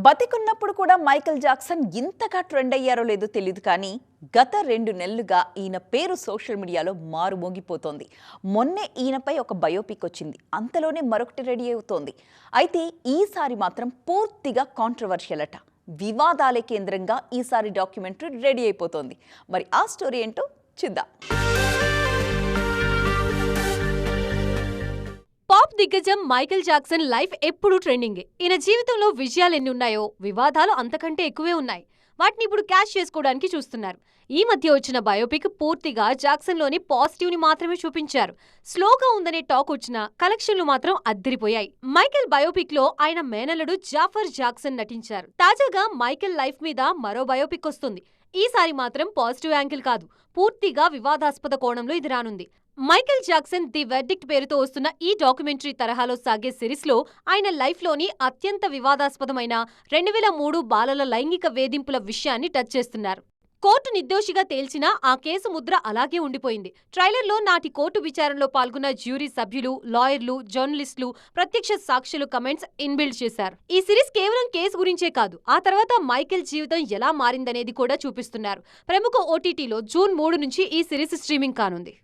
బతికున్నప్పుడు కూడా Michael Jackson ఇంతగా trend అయ్యారో లేదో తెలియదు కానీ గత 2 నెలలుగా ఈయన పేరు సోషల్ మీడియాలో మారుమోగిపోతోంది. మొన్నే ఈయనపై ఒక బయోపిక్ వచ్చింది. అంతలోనే మరొకటి రెడీ అవుతోంది. అయితే ఈసారి మాత్రం పూర్తిగా కాంట్రవర్షియల్ అట. వివాదాలే కేంద్రంగా ఈసారి డాక్యుమెంటరీ రెడీ అయిపోతోంది. మరి ఆ స్టోరీ ఏంటో చూద్దాం. పాప్ దిగ్గజం మైకేల్ జాక్సన్ లైఫ్ ఎప్పుడూ ట్రెండింగే. ఈయన జీవితంలో విజయాలెన్ని ఉన్నాయో వివాదాలు అంతకంటే ఎక్కువే ఉన్నాయి. వాటిని ఇప్పుడు క్యాష్ చేసుకోవడానికి చూస్తున్నారు. ఈ మధ్య వచ్చిన బయోపిక్ పూర్తిగా జాక్సన్లోని పాజిటివ్ ని మాత్రమే చూపించారు. స్లోగా ఉందనే టాక్ వచ్చినా కలెక్షన్లు మాత్రం అద్దిరిపోయాయి. మైకేల్ బయోపిక్ లో ఆయన మేనల్లుడు జాఫర్ జాక్సన్ నటించారు. తాజాగా మైకేల్ లైఫ్ మీద మరో బయోపిక్ వస్తుంది. ఈసారి మాత్రం పాజిటివ్ యాంగిల్ కాదు, పూర్తిగా వివాదాస్పద కోణంలో ఇది రానుంది. మైకేల్ జాక్సన్ ది వెర్డిక్ట్ పేరుతో వస్తున్న ఈ డాక్యుమెంటరీ తరహాలో సాగే సిరీస్ లో ఆయన లైఫ్ లోని అత్యంత వివాదాస్పదమైన 2003 బాలల లైంగిక వేధింపుల విషయాన్ని టచ్ చేస్తున్నారు. కోర్టు నిర్దోషిగా తేల్చినా ఆ కేసు ముద్ర అలాగే ఉండిపోయింది. ట్రైలర్లో నాటి కోర్టు విచారణలో పాల్గొన్న జ్యూరీ సభ్యులు, లాయర్లు, జర్నలిస్టులు, ప్రత్యక్ష సాక్షులు కమెంట్స్ ఇన్బిల్డ్ చేశారు. ఈ సిరీస్ కేవలం కేసు గురించే కాదు, ఆ తర్వాత మైకేల్ జీవితం ఎలా మారిందనేది కూడా చూపిస్తున్నారు. ప్రముఖ ఓటీటీలో జూన్ 3 నుంచి ఈ సిరీస్ స్ట్రీమింగ్ కానుంది.